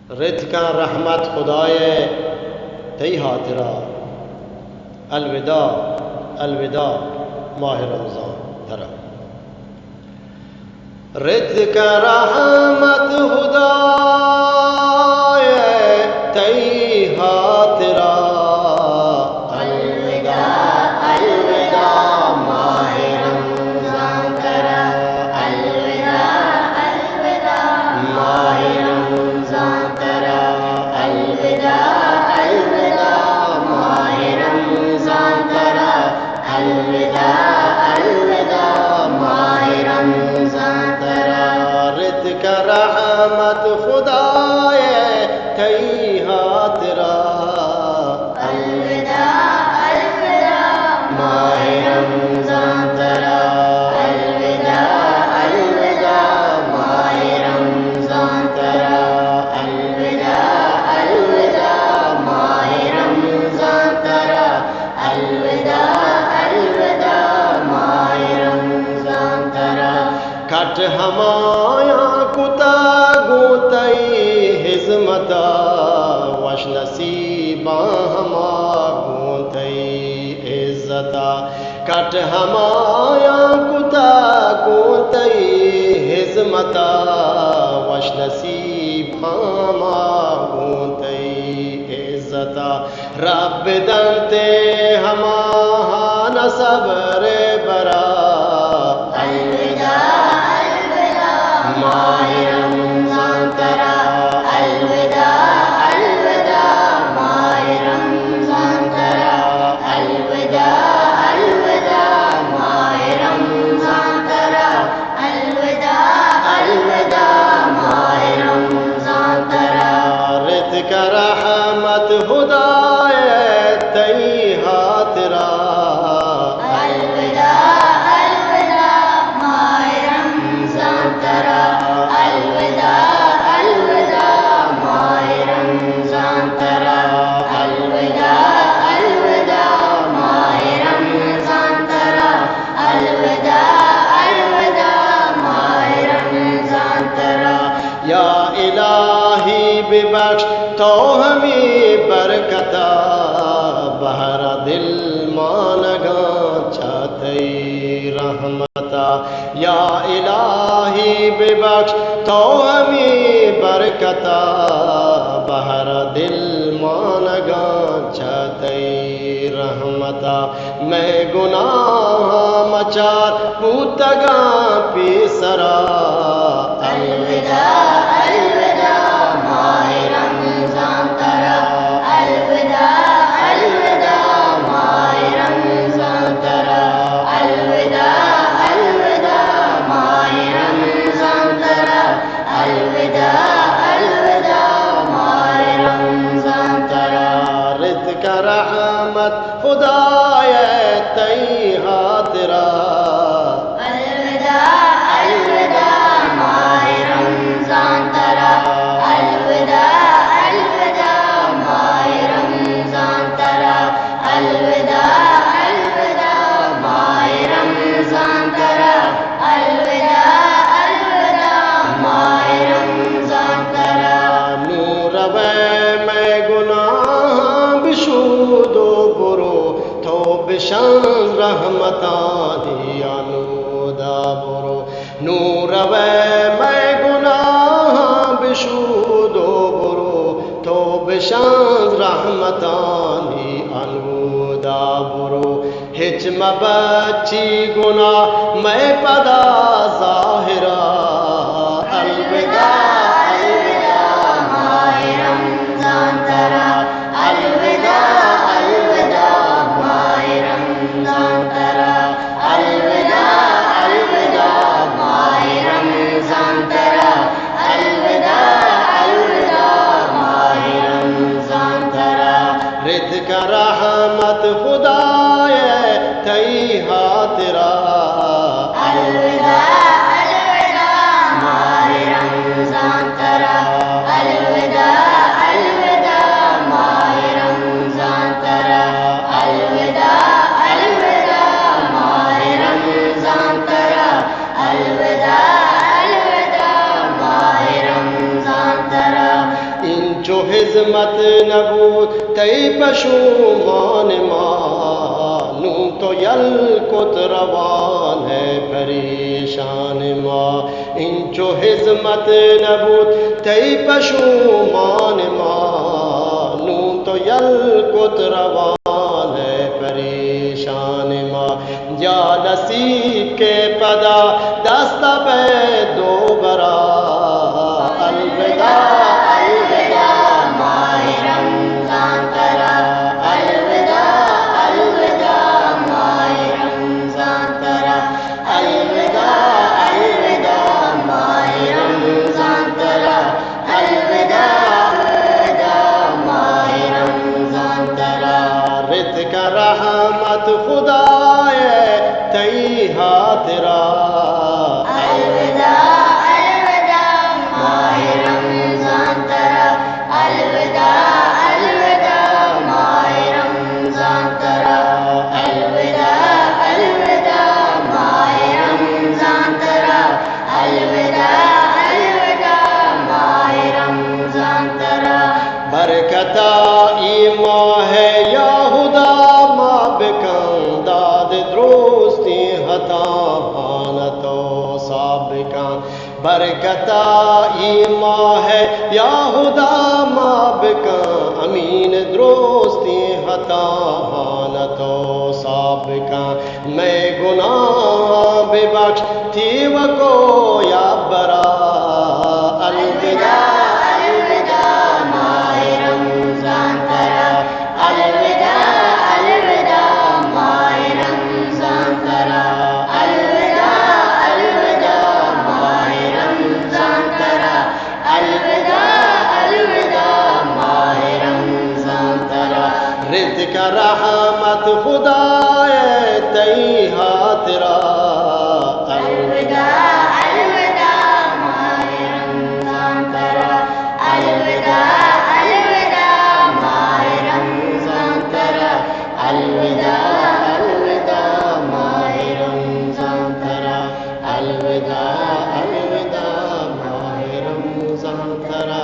رت کا رحمت خدائے تی حاضرہ الوداع الوداع ماہ رمضان دھرا رت کا رحمت خدائے تی حاضرہ رحمت خدائے تی حاضرہ الوداع الوداع ماہ رمضان ترا الوداع الوداع ماہ رمضان ترا الوداع الوداع ماہ رمضان ترا الوداع الوداع ماہ رمضان ترا کٹ ہمایا کتا گوتئی حزمتا وش نصیباں ہما گوتئی عزتا کٹ ہمایا کتا گوتئی حزمتا وش نصیباں ہما گوتئی عزتا رب دنتے ہما نصبر برا ماہ رمضان ترا الوداع الوداع ماہ رمضان ترا الوداع الوداع ماہ رمضان ترا الوداع الوداع ماہ رمضان ترا رت کا رحمت خدائے تی حاضرہ یا الہی ببخش تو ہمیں برکتا بہر دل مانگا چاہتی رحمتا یا الہی ببخش تو ہمیں برکتا بہر دل مانگا چاہتی رحمتا میں گناہ مچار پوتگا پیسرا الوداع الوداع ماہ رمضان ترا الوداع الوداع ماہ رمضان ترا الوداع الوداع ماہ رمضان ترا الوداع الوداع ماہ رمضان ترا رت کا رحمت خدائے تی حاضرہ بشان رحمتاں دیا نودا برو نور وے میں گناہ بشود و برو تو بشان رحمتاں دیا نودا برو ہچ مبچی گناہ میں پدا ظاہرہ الوداع الوداع ماہ رمضان ترا الوداع الوداع ماہ رمضان ترا الوداع الوداع ماہ رمضان ترا الوداع الوداع ماہ رمضان ترا رت کا رحمت خدائے تی حاضرہ الوداع الوداع انچو حزمت نبود تی پشومان ما نو تو یلکت روان ہے پریشان ما انچو حزمت نبود تی پشومان ما نو تو یلکت روان ہے پریشان ما یا نصیب کے پدا دست پہ دو برا الوداع الوداع ماہ رمضان ترا الوداع الوداع ماہ رمضان ترا الوداع الوداع ماہ رمضان ترا الوداع الوداع ماہ رمضان ترا رت کا رحمت خدا تی ہاترا الوداع الوداع ماہ رمضان ترا الوداع الوداع ماہ رمضان ترا الوداع الوداع ماہ رمضان ترا الوداع الوداع ماہ رمضان ترا برکتا ای ماہ یا خدا ما بکن داد درستی حتا بانتو سابقا برکتا ای ماہ یا خدا ما بکن امین درستی حتا بانتو سابقا میں گناہ ببخش تھی وکو یا برا الوداع الوداع ماہ رمضان ترا الوداع الوداع ماہ رمضان ترا الوداع الوداع ماہ رمضان ترا الوداع الوداع ماہ رمضان ترا رزق رحمت خدا تی ہاترا الوداع الوداع ماہ رمضان ترا الوداع الوداع ماہ رمضان ترا الوداع الوداع ماہ رمضان ترا الوداع الوداع ماہ رمضان ترا